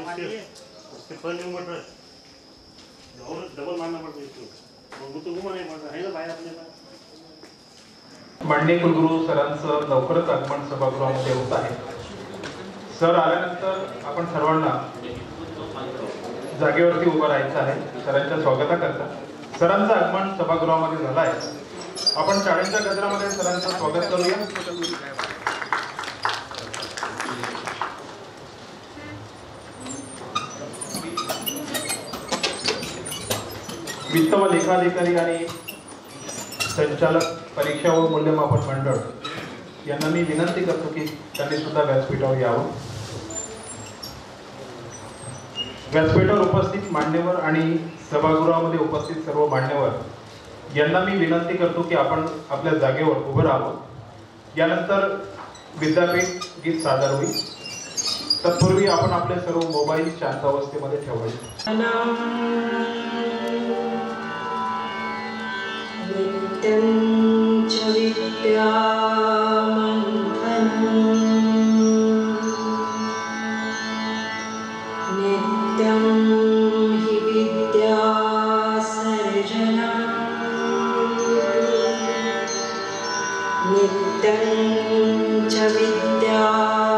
उसके पर नहीं मटर और डबल मारना पड़ता है इसको वो तो घुमा नहीं पड़ता है ना बाहेर आपल्याला माननीय कुलगुरू सरांचं लवकरच आगमन सभागृहामध्ये होत आहे। सर आल्यानंतर आपण सर्वांना जागेवरती उभं राहायचं आहे। सरांच्या स्वागताकरता सरांचं आगमन सभागृहामध्ये झालं आहे। आपण टाळ्यांच्या गजरामध्ये सरांचं स्वागत करूया। वित्त व लेखाधिकारी आणि संचालक परीक्षा व मूल्यमापन मंडळ यांना मी विनंती करतो की त्यांनी सुद्धा व्यासपीठावर यावं। व्यासपीठावर उपस्थित मान्यवर आणि सभागृहामध्ये उपस्थित सर्व मान्यवर यांना मी विनंती करतो की आपण आपल्या जागेवर उभं राहावं। यानंतर विद्यापीठ गीत सादर होईल। तत्पूर्वी आपण आपले सर्व मोबाईल शांत अवस्थेमध्ये ठेवावे। नित्यं च विद्यामन्थनं नित्यं हि विद्यासर्जनं नित्यं च विद्याजीवनम्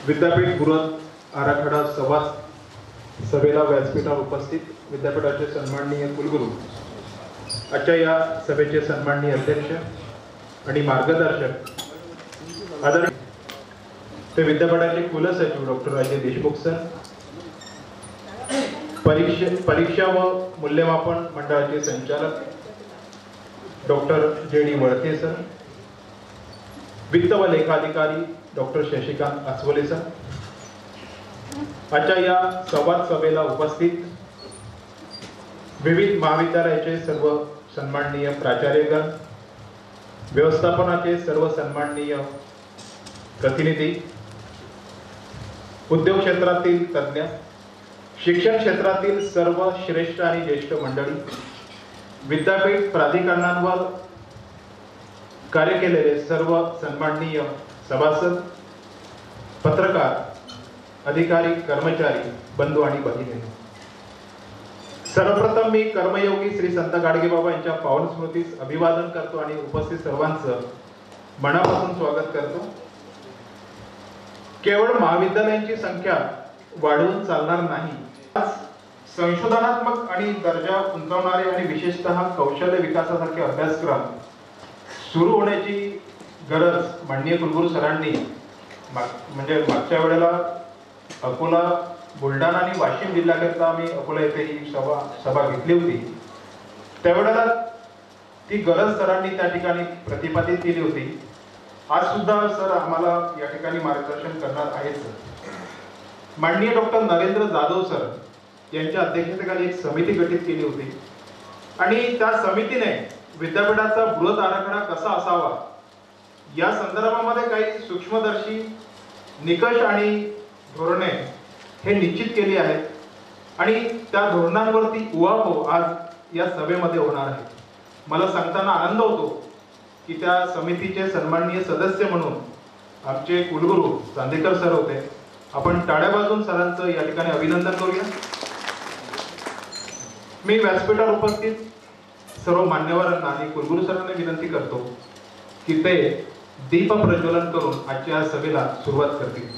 विद्यापीठ बृहत आराखडा संवाद सभेला व्यासपीठावर उपस्थित विद्यापीठाचे सन्माननीय कुलगुरू, आजच्या या सभेचे सन्माननीय अध्यक्ष आणि मार्गदर्शक आदरणीय ते विद्यापीठाचे कुलसचिव डॉक्टर राजे देशमुख सर, परीक्षा व मूल्यमापन मंडळाचे संचालक डॉक्टर जे.डी. वळके सर, वित्त व लेखाधिकारी डॉक्टर शशिकांत अस्वले सर, आजच्या या संवाद सभेला उपस्थित विविध महाविद्यालयाचे सर्व सन्माननीय प्राचार्यगण, व्यवस्थापनाचे सर्व सन्माननीय प्रतिनिधी, उद्योग क्षेत्रातील तज्ञ, शिक्षण क्षेत्रातील सर्व श्रेष्ठ आणि ज्येष्ठ मंडळी, विद्यापीठ प्राधिकरणांवर कार्य केलेले सर्व सन्माननीय सभासद, पत्रकार, अधिकारी, कर्मचारी, बंधू आणि भगिनी, सर्वप्रथम मी कर्मयोगी श्री संत गाडगेबाबा यांच्या पावन स्मृतीस अभिवादन करतो आणि उपस्थित सर्वांचं मनापासून स्वागत करतो. केवळ महाविद्यालयांची संख्या वाढवून चालणार नाही. आज संशोधनात्मक आणि दर्जा उंचावणारे आणि विशेषतः कौशल्य विकासासारखे अभ्यासक्रम सुरू होण्याची गरज माननीय कुलगुरू सरांनी म्हणजे मागच्या वेळेला अकोला, बुलढाणा आणि वाशिम जिल्ह्याकरता आम्ही अकोला येथे ही सभा घेतली होती. त्यावेळेला ती गरज सरांनी त्या ठिकाणी प्रतिपादित केली होती. आज सुद्धा सर आम्हाला या ठिकाणी मार्गदर्शन करणार आहेत. माननीय डॉक्टर नरेंद्र जाधव सर यांच्या अध्यक्षतेखाली एक समिती गठीत केली होती आणि त्या समितीने विद्यापीठाचा बृहत आराखडा कसा असावा या संदर्भामध्ये काही सूक्ष्मदर्शी निकष आणि धोरणे हे निश्चित केली आहेत आणि त्या धोरणांवरती उहापोह आज या सभेमध्ये होणार आहे. मला सांगताना आनंद होतो की त्या समितीचे सन्माननीय सदस्य म्हणून आमचे कुलगुरू चांदेकर सर होते. आपण टाळ्या वाजवून सरांचं या ठिकाणी अभिनंदन करूया. मी व्यासपीठावर उपस्थित सर्व मान्यवरांना आणि कुलगुरू सरांना विनंती करतो की ते दीप प्रज्वलन करून आजच्या सभेला सुरुवात करतील.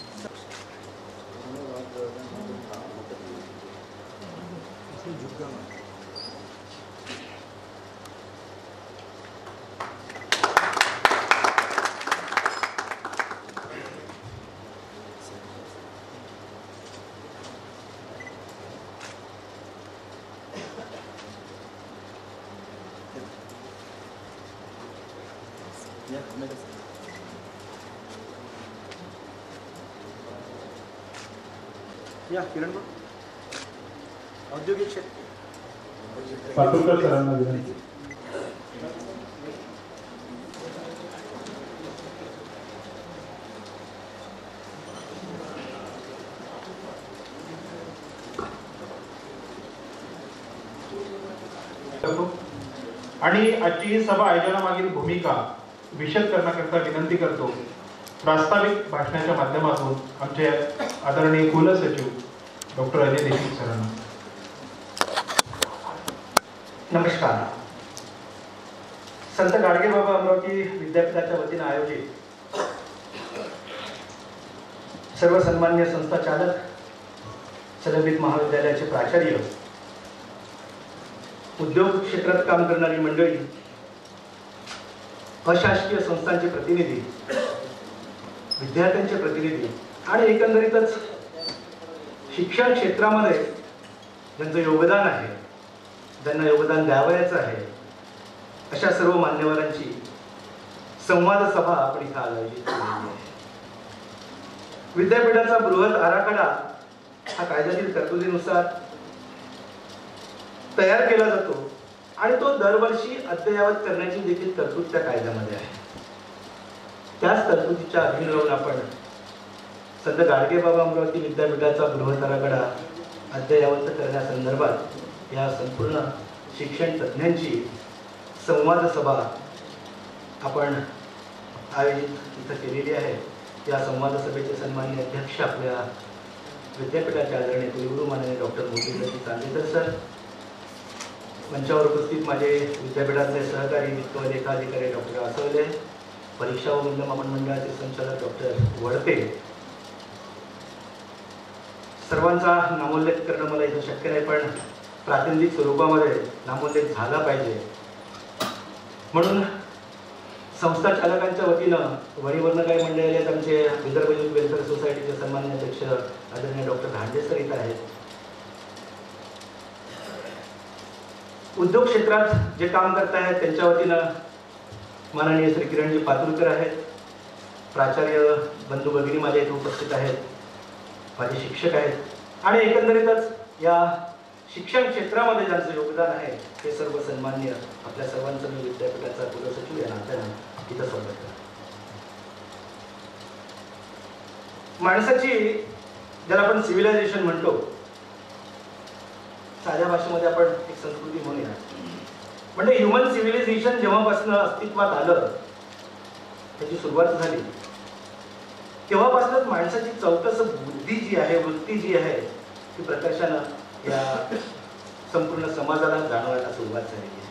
या किरण औद्योगिक क्षेत्र पातुरकर सरांना विनंती. आणि आजची ही सभा आयोजनामागील भूमिका विशद करण्याकरता विनंती करतो प्रास्ताविक भाषणाच्या माध्यमातून आमचे आदरणीय कुलसचिव डॉक्टर अजय देशमुख सरांना. नमस्कार. संत गाडगेबाबा अमरावती विद्यापीठाच्या वतीने आयोजित सर्व सन्मान्य संस्था चालक, संलग्नित महाविद्यालयाचे प्राचार्य, उद्योग क्षेत्रात काम करणारी मंडळी, अशासकीय संस्थांचे प्रतिनिधी, विद्यार्थ्यांचे प्रतिनिधी आणि एकंदरीतच शिक्षण क्षेत्रामध्ये ज्यांचं योगदान आहे, ज्यांना योगदान द्यावयाचं आहे, अशा सर्व मान्यवरांची संवाद सभा आपण इथं आयोजित केलेली आहे. विद्यापीठाचा बृहत आराखडा हा कायद्यातील तरतुदीनुसार तयार केला जातो आणि तो दरवर्षी अद्ययावत करण्याची देखील तरतूद त्या कायद्यामध्ये आहे. त्याच तरतुदीच्या अधीन राहून आपण संत गाडगेबाबा अमरावती विद्यापीठाचा बृहत आराखडा अद्ययावत करण्यासंदर्भात या संपूर्ण शिक्षण तज्ज्ञांची संवाद सभा आपण आयोजित इथं केलेली आहे. या संवाद सभेचे सन्माननीय अध्यक्ष आपल्या विद्यापीठाचे आदरणीय कुलगुरू माननीय डॉक्टर मोतीराजी चांदेकर सर, मंचावर उपस्थित माझे विद्यापीठातले सहकारी वित्त व लेखाधिकारी डॉक्टर आसवले, परीक्षा व मूल्यमापन मंडळाचे संचालक डॉक्टर वडपे, सर्वांचा नामोल्लेख करणं मला इथं शक्य नाही, पण प्रातिनिधिक स्वरूपामध्ये नामोल्लेख झाला पाहिजे म्हणून संस्था चालकांच्या वतीनं वणीवरनं काही मंडळी आहेत. आमचे विदर्भ युथ वेलफेअर सोसायटीचे सन्माननीय अध्यक्ष आदरणीय डॉक्टर धांडे सर इथं आहेत. उद्योग क्षेत्रात जे काम करत आहेत त्यांच्या वतीनं माननीय श्री किरणजी पातुरकर आहेत, प्राचार्य बंधू भगिनी माझ्या इथे उपस्थित आहेत, माझे शिक्षक आहेत आणि एकंदरीतच या शिक्षण क्षेत्रामध्ये ज्यांचं योगदान आहे ते सर्व सन्मान्य आपल्या सर्वांचं मी विद्यापीठाचा कुलसचिव या नात्यानं इथं स्वागत करतो. माणसाची ज्याला आपण सिव्हिलायझेशन म्हणतो, साध्या भाषेमध्ये आपण एक संस्कृती म्हणूया, म्हणजे ह्युमन सिव्हिलायझेशन जेव्हापासून अस्तित्वात आलं, त्याची सुरुवात झाली, तेव्हापासूनच माणसाची चौकस बुद्धी जी आहे, वृत्ती जी आहे, ती प्रकर्षानं या संपूर्ण समाजाला जाणवायला सुरुवात झालेली आहे.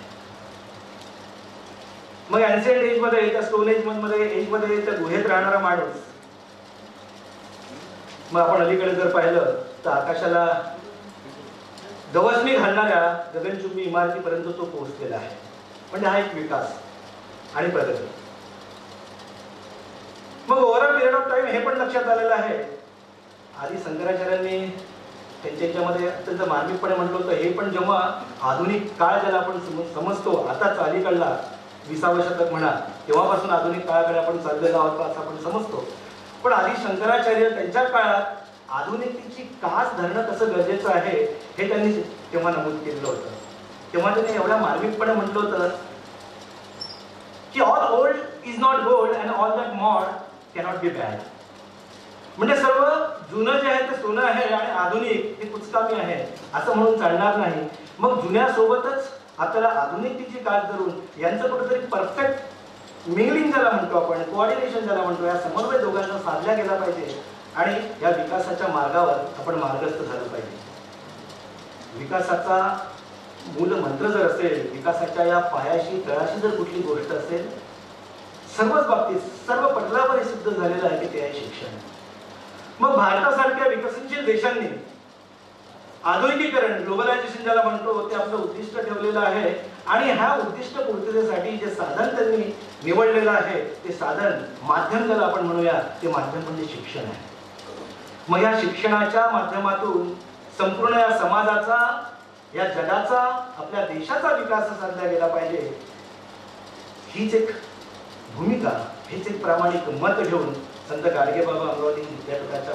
मग एन्शियंट एजमध्ये, त्या स्टोन एजमध्ये त्या गुहेत राहणारा माणूस, मग आपण अलीकडे जर पाहिलं तर आकाशाला गवसणी घालणाऱ्या गगनचुंबी इमारतीपर्यंत तो पोहोचलेला आहे. म्हणजे हा एक विकास आणि प्रगती. मग over a period of time हे पण लक्षात आलेलं आहे, आधी शंकराचार्यांनी त्यांच्या याच्यामध्ये अत्यंत मार्मिकपणे म्हटलं होतं, हे पण जेव्हा आधुनिक काळ ज्याला आपण समजतो, आताच अलीकडला 20वे शतक म्हणा, तेव्हापासून आधुनिक काळाकडे आपण चाललेलो आहोत असं आपण समजतो. पण आधी शंकराचार्य त्यांच्या काळात आधुनिकतेची कास धरणं कसं गरजेचं आहे हे त्यांनी तेव्हा नमूद केलेलं होतं. तेव्हा त्यांनी एवढ्या मार्मिकपणे म्हटलं होतं की all old is not gold and all that modern cannot be bad. म्हणजे सर्व जुनं जे आहे ते सोनं आहे आणि आधुनिक ते कुचकामी आहे असं म्हणून चालणार नाही. मग जुन्यासोबतच आपल्याला आधुनिकतेची कास धरून यांचं कुठेतरी परफेक्ट मिंगलिंग ज्याला म्हणतो आपण, कोऑर्डिनेशन ज्याला म्हणतो, या समन्वय दोघांना साधला गेला पाहिजे आणि या विकासाच्या मार्गावर आपण मार्गस्थ झालं पाहिजे. विकासाचा मूल मंत्र जर असेल, विकासाच्या या पायाशी तळाशी जर कुठली गोष्ट असेल, सर्वच बाबतीत सर्व पटलावर हे सिद्ध झालेलं आहे की ते आहे शिक्षण. मग भारतासारख्या विकसनशील देशांनी आधुनिकीकरण, ग्लोबलायझेशन ज्याला म्हणतो, ते आपलं उद्दिष्ट ठेवलेलं आहे आणि ह्या उद्दिष्ट पूर्ततेसाठी जे साधन त्यांनी निवडलेलं आहे, ते साधन, माध्यम ज्याला आपण म्हणूया, ते माध्यम म्हणजे शिक्षण आहे. मग या शिक्षणाच्या माध्यमातून संपूर्ण या समाजाचा, या जगाचा, आपल्या देशाचा विकास साधला गेला पाहिजे. हीच एक भूमिका, हेच एक प्रामाणिक मत घेऊन संत गाडगेबाबा अमरावती विद्यापीठाच्या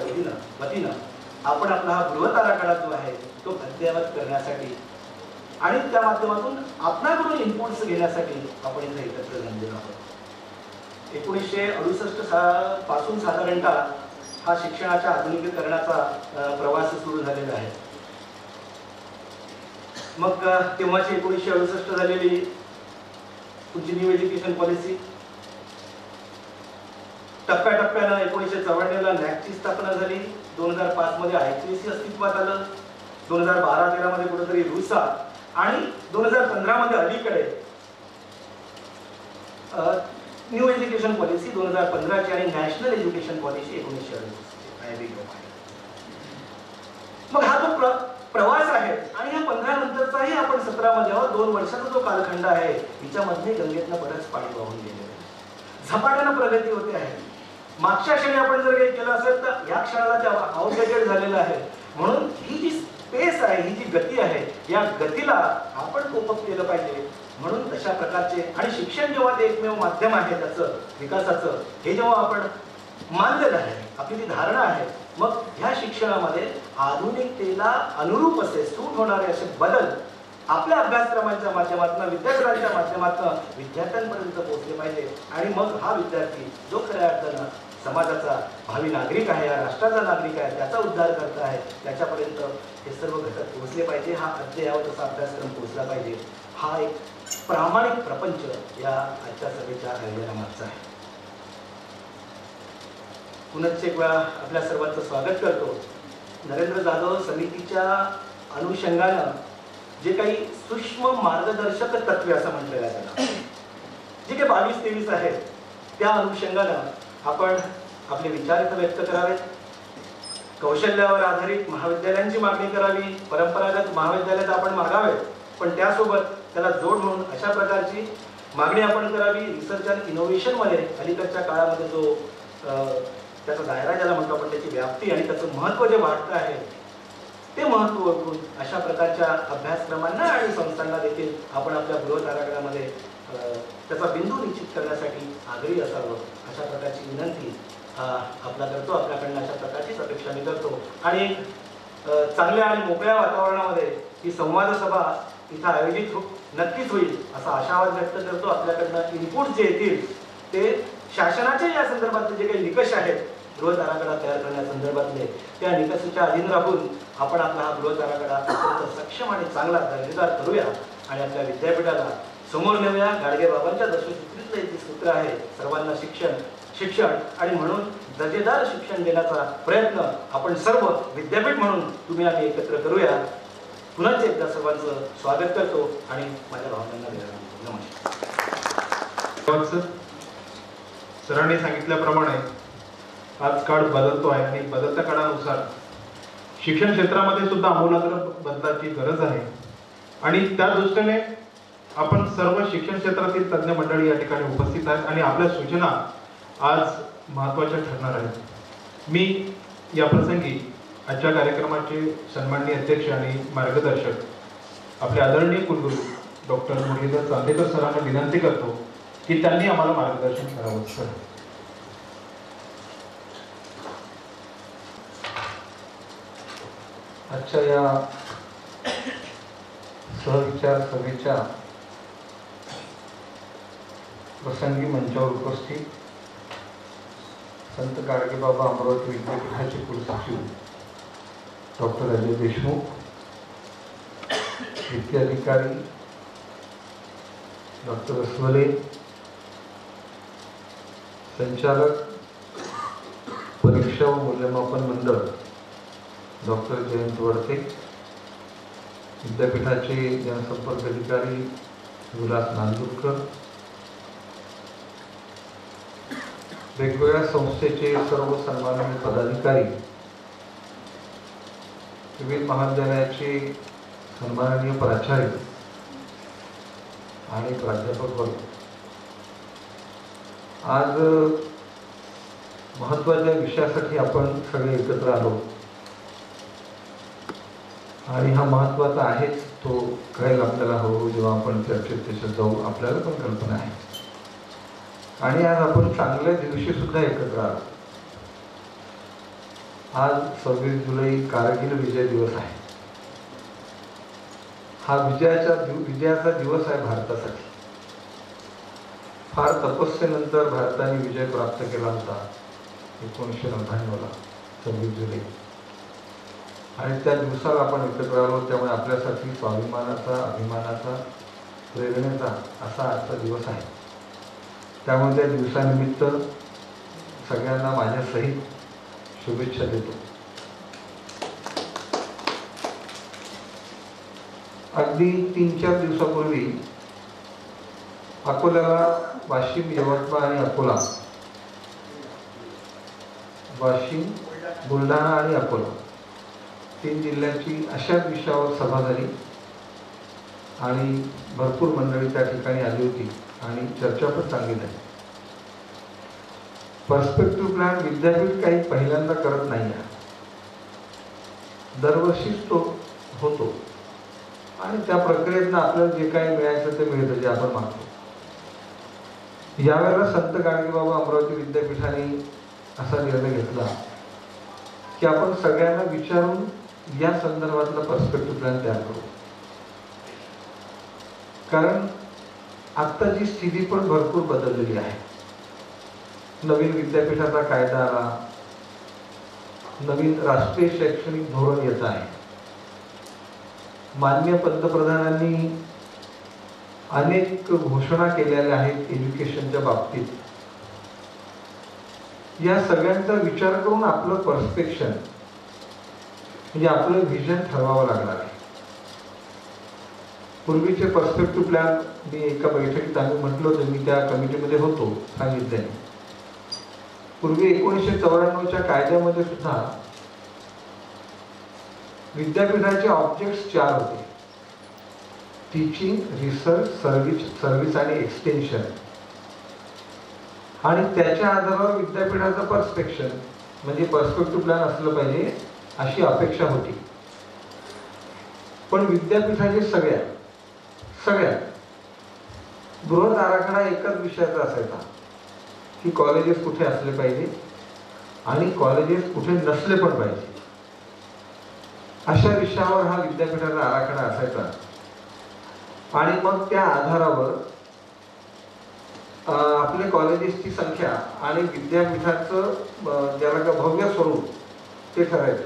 वतीनं आपण आपला हा बृहत आराखडा जो आहे तो अद्ययावत करण्यासाठी आणि त्या माध्यमातून आपणाकडून इनपुट्स घेण्यासाठी आपण इथे एकत्र जमलेलो आहोत. 1968 पासून साधारणतः हा शिक्षणाच्या आधुनिकीकरणाचा प्रवास सुरू झालेला आहे. मग तेव्हाची 1968 झालेली तुमची न्यू एज्युकेशन पॉलिसी, टप्प्याटप्प्यानं 1954ला नॅकची स्थापना झाली, 2005 मध्ये ICSE अस्तित्वात आलं, 2012-13 मध्ये कुठेतरी रुसा आणि 2015 मध्ये अलीकडे न्यू एज्युकेशन पॉलिसी 2015ची आणि नॅशनल एज्युकेशन पॉलिसी 1968. मग हा जो प्रवास आहे आणि ह्या 15 नंतरचाही आपण 17 मध्ये आहोत, 2 वर्षाचा जो कालखंड आहे, हिच्यामध्ये गंगेतनं बरंच पाणी वाहून गेलेलं आहे. झपाट्यानं प्रगती होते आहे. मागच्या क्षणी आपण जर काही केलं असेल तर या क्षणाला ते आउटडेटेड झालेलं आहे. म्हणून ही जी स्पेस आहे, ही जी गती आहे, या गतीला आपण कोपअप केलं पाहिजे. म्हणून तशा प्रकारचे आणि शिक्षण जेव्हा ते एकमेव माध्यम आहे त्याचं विकासाचं, हे जेव्हा आपण मानलेलं आहे, आपली ती धारणा आहे, मग ह्या शिक्षणामध्ये आधुनिकतेला अनुरूप असे सूट होणारे असे बदल आपल्या अभ्यासक्रमांच्या माध्यमातून, विद्यापीठांच्या माध्यमातून विद्यार्थ्यांपर्यंत पोहोचले पाहिजे. आणि मग हा विद्यार्थी जो खऱ्या अर्थानं समाजाचा भावी नागरिक आहे, या राष्ट्राचा नागरिक आहे, त्याचा उद्धार करत आहे, त्याच्यापर्यंत हे सर्व घटक पोहोचले पाहिजे. हा अद्ययावत असा अभ्यासक्रम पोहोचला पाहिजे. हा एक प्रामाणिक प्रपंच या आजच्या सभेच्या आयोजनामागचा आहे. पुनश्च एक वेळा आपल्या सर्वांचं स्वागत करतो. नरेंद्र जाधव समितीच्या अनुषंगानं जे काही सूक्ष्म मार्गदर्शक तत्वे असं म्हटलेलं आहे त्याला, जे काही 22-23 आहेत, त्या अनुषंगानं आपण आपले विचार इथं व्यक्त करावेत. कौशल्यावर आधारित महाविद्यालयांची मागणी करावी, परंपरागत महाविद्यालयात आपण मागावेत, पण त्यासोबत त्याला जोड म्हणून अशा प्रकारची मागणी आपण करावी. रिसर्च अँड इनोव्हेशनमध्ये अलीकडच्या काळामध्ये जो त्याचा दायरा ज्याला म्हणतो आपण, त्याची व्याप्ती आणि त्याचं महत्त्व जे वाढतं आहे, ते महत्त्व ओळखून अशा प्रकारच्या अभ्यासक्रमांना आणि संस्थांना देखील आपण आपल्या बृहत आराखड्यामध्ये त्याचा बिंदू निश्चित करण्यासाठी आग्रही असावं, अशा प्रकारची विनंती आपला करतो. आपल्याकडनं अशा प्रकारचीच अपेक्षा मी करतो. आणि चांगल्या आणि मोकळ्या वातावरणामध्ये ही संवाद सभा इथं आयोजित नक्कीच होईल असा आशावाद व्यक्त करतो. आपल्याकडनं इनपुट जे येतील ते शासनाचे या संदर्भातले जे काही निकष आहेत बृहत आराखडा तयार करण्यासंदर्भातले त्या निकषाच्या अधीन राहून आपण आपला हा बृहत आराखडा अत्यंत सक्षम आणि चांगला दर्जेदार करूया आणि आपल्या विद्यापीठाला समोर नेऊया. गाडगे बाबांच्या दशसूत्रीतलं एक सूत्र आहे, सर्वांना शिक्षण आणि म्हणून दर्जेदार शिक्षण देण्याचा प्रयत्न आपण सर्व विद्यापीठ म्हणून तुम्ही आम्ही एकत्र करूया. पुन्हा एकदा सर्वांचं स्वागत करतो आणि माझ्या भावनांना विनंती. नमस्कार. सरांनी सांगितल्याप्रमाणे आज काळ बदलतो आहे आणि बदलत्या काळानुसार शिक्षण क्षेत्रामध्ये सुद्धा आमूलाग्र बदलाची गरज आहे आणि त्या दृष्टीने आपण सर्व शिक्षण क्षेत्रातील तज्ज्ञ मंडळी या ठिकाणी उपस्थित आहेत आणि आपल्या सूचना आज महत्त्वाच्या ठरणार आहेत. मी या प्रसंगी आजच्या कार्यक्रमाचे सन्माननीय अध्यक्ष आणि मार्गदर्शक आपले आदरणीय कुलगुरू डॉक्टर मुरलीधर चांदेकर सरांना विनंती करतो की त्यांनी आम्हाला मार्गदर्शन करावं. सर. आजच्या या सहविचार सभेच्या प्रसंगी मंचावर उपस्थित संत गाडगेबाबा अमरावती विद्यापीठाचे कुलसचिव डॉक्टर अजय देशमुख, वित्तीय अधिकारी डॉक्टर अस्वले, संचालक परीक्षा व मूल्यमापन मंडळ डॉक्टर जयंत वडते, विद्यापीठाचे जनसंपर्क अधिकारी विलास नांदुरकर, वेगवेगळ्या संस्थेचे सर्व सन्माननीय पदाधिकारी, विविध महाविद्यालयाचे सन्माननीय प्राचार्य आणि प्राध्यापक वर्ग, आज महत्त्वाच्या विषयासाठी आपण सगळे एकत्र आलो आणि हा महत्त्वाचा आहेच. तो कळेल आपल्याला हळूहळू जेव्हा आपण चर्चेत त्याच्यात जाऊ. आपल्याला पण कल्पना आहे आणि आज आपण चांगल्या दिवशी सुद्धा एकत्र आलो. आज 26 जुलै कारगिल विजय दिवस आहे. हा विजयाचा दिवस आहे भारतासाठी. फार तपस्येनंतर भारताने विजय प्राप्त केला होता 1999ला 26 जुलै आणि त्या दिवसाला आपण एकत्र आलो. त्यामुळे आपल्यासाठी स्वाभिमानाचा, अभिमानाचा, प्रेरणेचा असा आजचा दिवस आहे. त्यामुळे त्या दिवसानिमित्त सगळ्यांना माझ्यासहित शुभेच्छा देतो. अगदी 3-4 दिवसापूर्वी अकोल्याला वाशिम, यवतमाळ आणि अकोला, वाशिम, बुलढाणा आणि अकोला 3 जिल्ह्यांची अशाच विषयावर सभा झाली आणि भरपूर मंडळी त्या ठिकाणी आली होती आणि चर्चा पण चांगली झाली. पर्स्पेक्टिव्ह प्लॅन विद्यापीठ काही पहिल्यांदा करत नाही आहे. दरवर्षीच तो होतो आणि त्या प्रक्रियेतनं आपल्याला जे काही मिळायचं ते मिळतं, जे आपण मागतो. यावेळेला संत गाडगेबाबा अमरावती विद्यापीठाने असा निर्णय घेतला की आपण सगळ्यांना विचारून या संदर्भातला पर्स्पेक्टिव्ह प्लॅन तयार करू. कारण आत्ताची स्थिती पण भरपूर बदललेली आहे. नवीन विद्यापीठाचा कायदा आला, नवीन राष्ट्रीय शैक्षणिक धोरण येत आहे. माननीय पंतप्रधानांनी अनेक घोषणा केलेल्या आहेत एज्युकेशनच्या बाबतीत. या सगळ्यांचा विचार करून आपलं पर्स्पेक्शन म्हणजे आपलं व्हिजन ठरवावं लागणार आहे. पूर्वीचे पर्स्पेक्टिव्ह प्लॅन मी एका बैठकीत आम्ही म्हटलं होतं, मी त्या कमिटीमध्ये होतो, सांगितले. पूर्वी 1994च्या कायद्यामध्ये सुद्धा विद्यापीठाचे ऑब्जेक्ट्स 4 होते: टीचिंग, रिसर्च, सर्व्हिस आणि एक्सटेन्शन. आणि त्याच्या आधारावर विद्यापीठाचं पर्स्पेक्शन म्हणजे पर्स्पेक्टिव्ह प्लॅन असलं पाहिजे अशी अपेक्षा होती. पण विद्यापीठाचे सगळ्या बृहत आराखडा एकाच विषयाचा असायचा की कॉलेजेस कुठे असले पाहिजे आणि कॉलेजेस कुठे नसले पण पाहिजे. अशा विषयावर हा विद्यापीठाचा आराखडा असायचा आणि मग त्या आधारावर आपल्या कॉलेजेसची संख्या आणि विद्यापीठाचं ज्याला का भव्य स्वरूप ते ठरायचं.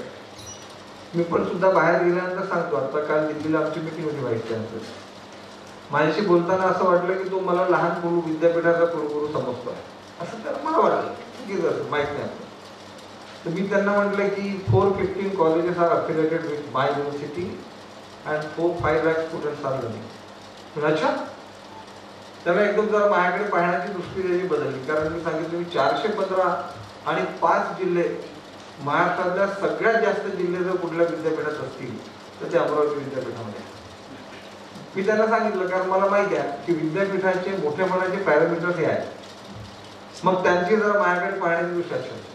मी पण सुद्धा बाहेर गेल्यानंतर सांगतो, आता काल दिल्लीला आमची मीटिंग होती व्हाईस चान्सलर, माझ्याशी बोलताना असं वाटलं की तो मला लहान गुरु विद्यापीठाचा कुलगुरू समजतोय, असं त्याला मला वाटलं. चुकीचं असं माहीत नाही आपलं. तर मी त्यांना म्हटलं की 415 colleges are affiliated with my university and 4-5 lakh students are learning. अच्छा, त्याला एकदम जरा माझ्याकडे पाहण्याची दृष्टी त्याची बदलली. कारण मी सांगितलं मी 415 आणि 5 जिल्हे, महाराष्ट्रातल्या सगळ्यात जास्त जिल्हे जर कुठल्या विद्यापीठात असतील तर ते अमरावती विद्यापीठामध्ये. मी त्यांना सांगितलं कारण मला माहिती आहे की विद्यापीठाचे मोठेपणाचे पॅरामीटर्स हे आहेत. मग त्यांची जरा माझ्याकडे पाहण्याची दृष्टी असेल.